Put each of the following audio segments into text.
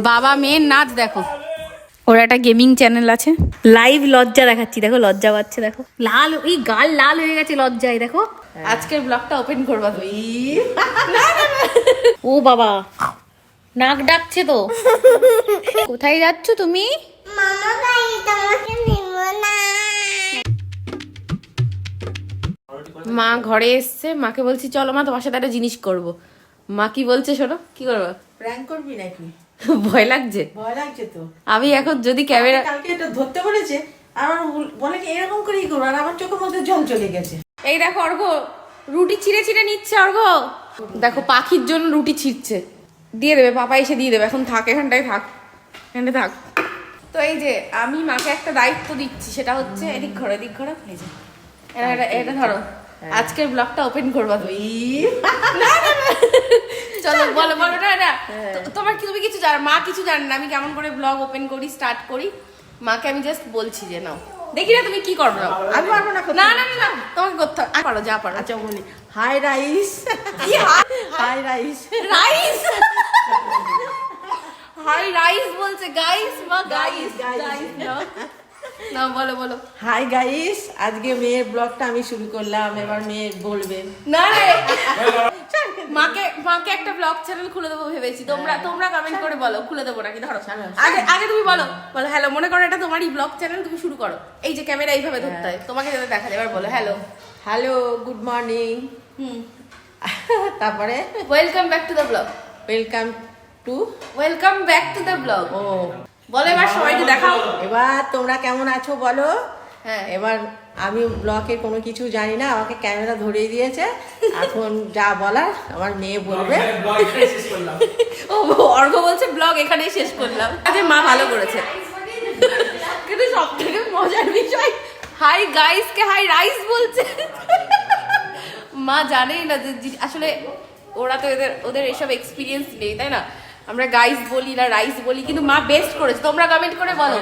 বাবা মেয়ের নাচ দেখো। ওর একটা গেমিং চ্যানেল আছে, লাইভ লজ্জা দেখাচ্ছি, দেখো লজ্জা পাচ্ছে, দেখো লাল, এই গাল লাল হয়ে গেছে লজ্জায়, দেখো। আজকের ব্লগটা ওপেন করবা তুই? ও বাবা নাক ডাকছে তো। কোথায় যাচ্ছ তুমি? মা ঘরে এসছে, মাকে বলছি চলো মা তোমার সাথে একটা জিনিস করবো। মা কি বলছে শোনো, কি করবো? প্র্যাঙ্ক করবি নাকি? ভয় লাগছে? ভয় লাগছে তো। আমি এখন যদি ক্যামেরা, কালকে এটা ধরতে বলেছে, আমার বলে কি এরকম করেই করবো, আর আমার চোখের মধ্যে জল চলে গেছে। এই দেখো অর্ঘ রুটি ছিঁড়ে ছিঁড়ে নিচ্ছে। অর্ঘ দেখো পাখির জন্য রুটি ছিঁড়ছে, দিয়ে দেবে, পাপা এসে দিয়ে দেবে। এখন থাক, এখানটায় থাক, এখানটায় থাক। তো এই যে আমি মাকে একটা দায়িত্ব দিচ্ছি, সেটা হচ্ছে এদিক ঘরে, এদিক ঘরে, এই যে এটা ধরো, আজকের ব্লগটা ওপেন করবা তুমি। চলো বলো বলো। না না তোমার কি, তুমি কিছু জানো, মা কিছু জানে না আমি কেমন করে ব্লগ ওপেন করি, স্টার্ট করি। মাকে আমি জাস্ট বলছি যে নাও, দেখি না তুমি কি করবে। আমি পারবো না। না না না তোমাকে করতে হবে, পারো যা পারো। আচ্ছা বলি, হাই রাইস। কি high rise? Rise? High rise বলছে, গাইস বা গাইস? গাইস না না, বলো বলো। হাই গাইস, আজকে মেয়ের ব্লগটা আমি শুরু করলাম, এবার মেয়ে বলবে। না রে, মাকে একটা ব্লগ চ্যানেল খুলে দেবো ভেবেছি। তোমরা কমেন্ট করে বলো, খুলে দেবো নাকি। ধরো আগে তুমি বলো হ্যালো, মনে করো এটা তোমারই ব্লগ চ্যানেল, তুমি শুরু করো। এই যে ক্যামেরা এইভাবে ধরতে হয়, তোমাকে যাতে দেখা যায়। এবার বলো হ্যালো। Hello, good morning. তারপরে welcome back to the blog. Welcome back to the blog. ও বলো এবার সবাইকে দেখাও। এবার তোমরা কেমন আছো বলো। হ্যাঁ, এবার আমি ব্লগের কোনো কিছু জানি না, আমাকে ক্যামেরা ধরিয়ে দিয়েছে, এখন যা বলার আমার মেয়ে বলবে। ও অর্ঘ বলছে ব্লগ এখানেই শেষ করলাম। আজকে মা ভালো করেছে, কিন্তু সব থেকে মজার বিষয় হাই গাইস কে হাই রাইস বলছে। মা জানেই না যে আসলে ওরা তো ওদের এসব এক্সপিরিয়েন্স নেই, তাই না? আমরা গাইস বলি না রাইস বলি, কিন্তু মা বেস্ট করেছে। তোমরা কমেন্ট করে বলো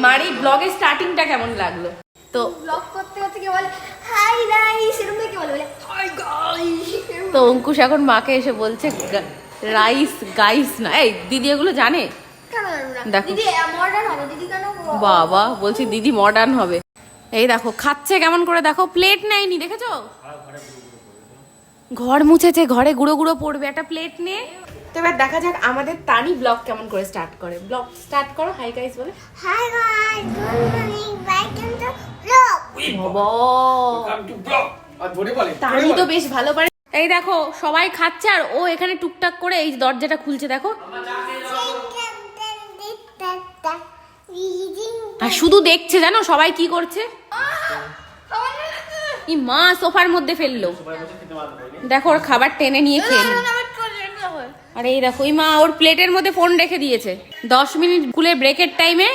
মার এই ব্লগের স্টার্টিংটা কেমন লাগলো। তো ব্লগ করতে করতে কে বলে হাই গাইস, এরকম কি বলে হাই গাইস। তো অঙ্কুশ এখন মাকে এসে বলছে রাইস গাইস না। এই দিদি এগুলো জানে? কেন জানো না? দেখো। দিদি মডার্ন হবে, দিদি কেন? বাবা বলছি দিদি মডার্ন হবে। এই দেখো খাচ্ছে কেমন করে, দেখো প্লেট নেয়নি, দেখেছো? ঘর মুছেছে, ঘরে গুঁড়ো গুঁড়ো পড়বে, একটা প্লেট নিয়ে। তো এবার দেখা যাক আমাদের তানি ব্লগ কেমন করে স্টার্ট করে। ব্লগ স্টার্ট করো, হাই গাইস বলে। Hi guys, good morning, welcome to blog. বাবা তানি তো বেশ ভালো পারে। এই দেখো সবাই খাচ্ছে আর ও এখানে টুকটাক করে এই দরজাটা খুলছে, দেখো। আর শুধু দেখছে, জানো সবাই কি করছে। ই মা সোফার মধ্যে ফেললো, দেখো ওর খাবার টেনে নিয়ে খেয়ে। আর এই দেখো ওই মা ওর প্লেটের মধ্যে ফোন রেখে দিয়েছে। 10 মিনিট স্কুলের ব্রেকের টাইমে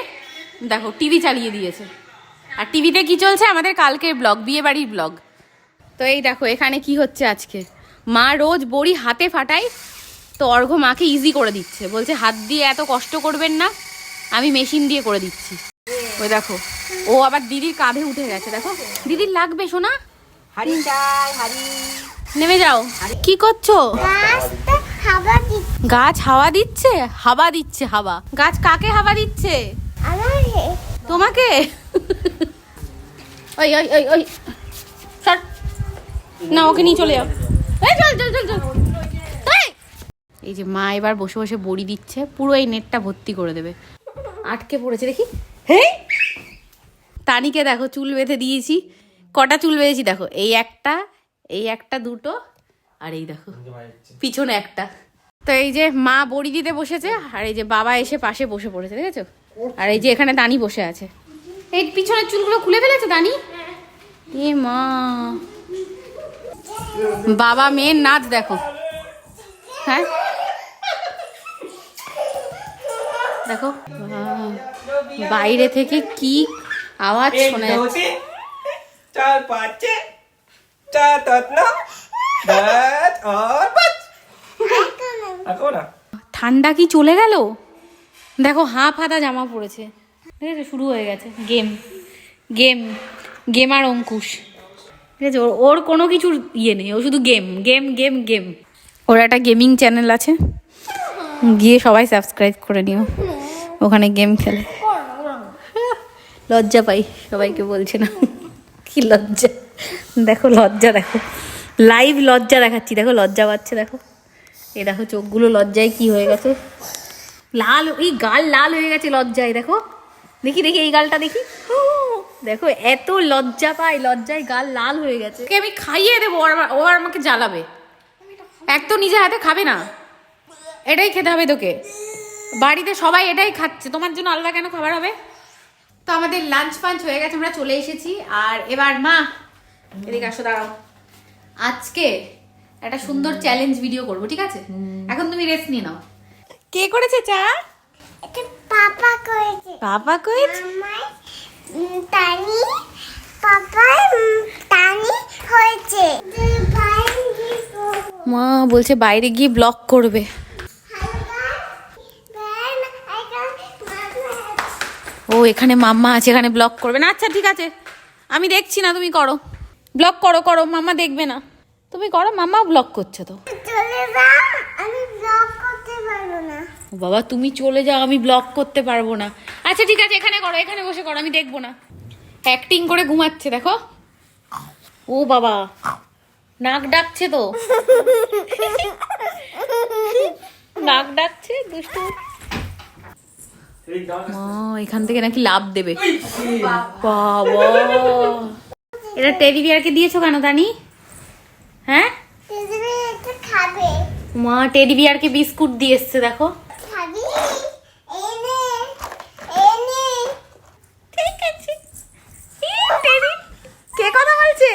দেখো টিভি চালিয়ে দিয়েছে। আর টিভিতে কি চলছে? আমাদের কালকের ব্লগ, বিয়ে বাড়ির ব্লগ। তো এই দেখো এখানে কি হচ্ছে আজকে। মা রোজ বড়ি হাতে ফাটায়, তো অর্ঘ্য মাকে ইজি করে দিচ্ছে, বলছে হাত দিয়ে এত কষ্ট করবেন না, আমি মেশিন দিয়ে করে দিচ্ছি। ওই দেখো ও আবার দিদির কাঁধে উঠে গেছে, দেখো দিদির লাগবে সোনা। হারি চাই, হারি। নেমে যাও। কি করছো? গাছ হাওয়া দিচ্ছে? হাওয়া দিচ্ছে? হাওয়া? গাছ কাকে হাওয়া দিচ্ছে? তোমাকে? ওই ওই ওই ওই সর না, ওকে নিয়ে চলে যাও। এই চল চল চল চল। এই যে মা এবার বসে বসে বড়ি দিচ্ছে, পুরো এই নেটটা ভর্তি করে দেবে। আটকে পড়েছে দেখি। হেই তানিকে দেখো চুল বেঁধে দিয়েছি। কটা চুল বেঁধেছি দেখো, এই একটা দুটো, আর এই দেখো পিছনে একটা। তো এই যে মা বড়ি দিতে বসেছে, আর এই যে বাবা এসে পাশে বসে পড়েছে, দেখেছো? আর এই যে এখানে দানি বসে আছে। এই পিছনের চুলগুলো খুলে ফেলেছে দানি। এ মা, বাবা মেয়ের নাচ দেখো। হ্যাঁ দেখো বাইরে থেকে কি আওয়াজ শোনা যাচ্ছে। चार पाँच चार तत्ना दस और बस आको ना। ঠান্ডা কি চলে গেল? দেখো হাফ হাতা জামা পড়েছে, ঠিক আছে? শুরু হয়ে গেছে গেম গেম গেমার অঙ্কুশ, ঠিক আছে? ওর কোনো কিছুর ইয়ে নেই, ও শুধু গেম গেম গেম গেম। ওর একটা গেমিং চ্যানেল আছে, গিয়ে সবাই সাবস্ক্রাইব করে নিও, ওখানে গেম খেলে। লজ্জা পাই, সবাইকে বলছে না, কি লজ্জা। দেখো লজ্জা, দেখো লাইভ লজ্জা দেখাচ্ছি, দেখো লজ্জা পাচ্ছে, দেখো এই দেখো চোখগুলো লজ্জায় কি হয়ে গেছে, লাল, এই গাল লাল হয়ে গেছে লজ্জায়, দেখো দেখি দেখি এই গালটা দেখি, দেখো এত লজ্জা পাই, লজ্জায় গাল লাল হয়ে গেছে। ওকে আমি খাইয়ে দেবো, ও আর আমাকে জ্বালাবে। এক তো নিজে হাতে খাবে না, এটাই খেতে হবে তোকে, বাড়িতে সবাই এটাই খাচ্ছে, তোমার জন্য আলাদা কেন খাবার হবে? তো আমাদের লাঞ্চ ফাঞ্চ হয়ে গেছে, আমরা চলে এসেছি। আর এবার মা এদিকে আসো, দাঁড়াও, আজকে একটা সুন্দর চ্যালেঞ্জ ভিডিও করবো, ঠিক আছে? এখন তুমি রেস্ট নিয়ে নাও। কে করেছে চা? এটা পাপা করেছে। পাপা করেছে? মামাই তানি পাপাই তানি হয়েছে। মা বলছে বাইরে গিয়ে ব্লগ করবে। ও এখানে মাম্মা আছে, এখানে ব্লগ করবে না? আচ্ছা ঠিক আছে, আমি দেখছি না, তুমি করো, ব্লগ করো করো, মাম্মা দেখবে না, তুমি করো, মাম্মা ব্লগ করছে তো। চলে যাও, আমি ব্লগ করতে পারবো না। ও বাবা, তুমি চলে যাও, আমি ব্লগ করতে পারবো না। আচ্ছা ঠিক আছে, এখানে করো, এখানে বসে করো, আমি দেখবো না। অ্যাক্টিং করে ঘুমাচ্ছে, দেখো। ও বাবা, নাক ডাকছে তো, নাক ডাকছে, দুষ্টু। এখান থেকে নাকি লাভ দেবে। বাবা, এটা টেডি বিয়ারকে দিয়েছো কেন দানি? হ্যাঁ দিদি এটা খাবে। মা টেডি বিয়ারকে বিস্কুট দিয়ে এসছে, দেখো। খাবি? এনে এনে। ঠিক আছে। টেডি কে কথা বলছে?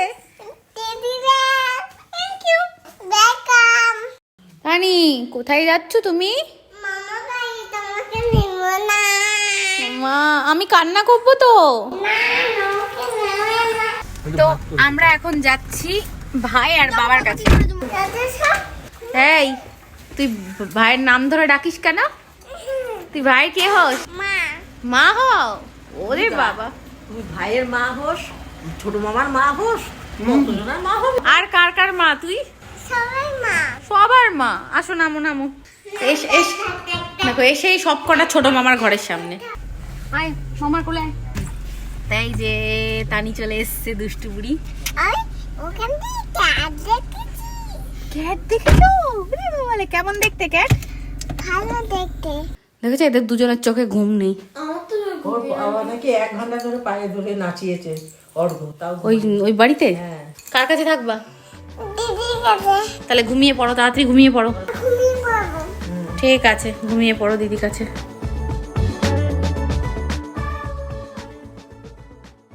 Teddy bear. Thank you. Welcome. Dani কোথায় যাচ্ছ তুমি? মামা ভাই তোমাকে নিব না। মা আমি কান্না করবো তো। না আমাকে নেবে না। তো আমরা এখন যাচ্ছি ভাই আর বাবার কাছে। দাদা সব এই তুই ভাইয়ের নাম ধরে ডাকিস কেন? তুই ভাই কে হস? মা মা হও? ওরে বাবা, তুমি ভাইয়ের মা হোস, ছোট মামার মা হোস, মতজনের মা হোস। আর কার কার মা তুই? সবাই মা। সবার মা। আসো, নামো নামো, এস এস, দেখো এসেই সব কটা ছোট মামার ঘরের সামনে। আয় মামার কোলে আয়। তাই যে তানি চলে এসছে, দুষ্টু বুড়ি। আই ওখান থেকে ক্যাট দেখেছি। ক্যাট দেখেছো? ওরে বাবালে, কেমন দেখতে ক্যাট? ভালো দেখতে। দেখেছো, এদের দুজনের চোখে ঘুম নেই। ওর বাবা নাকি 1 ঘন্টা ধরে পায়ে ধরে নাচিয়েছে অর্ঘ, তাও ওই ওই বাড়িতে? হ্যাঁ। কার কাছে থাকবা? দিদির কাছে তাহলে ঘুমিয়ে পড়ো, তাড়াতাড়ি ঘুমিয়ে পড়ো। ঘুমিয়ে পড়বো। ঠিক আছে, ঘুমিয়ে পড়ো দিদির কাছে।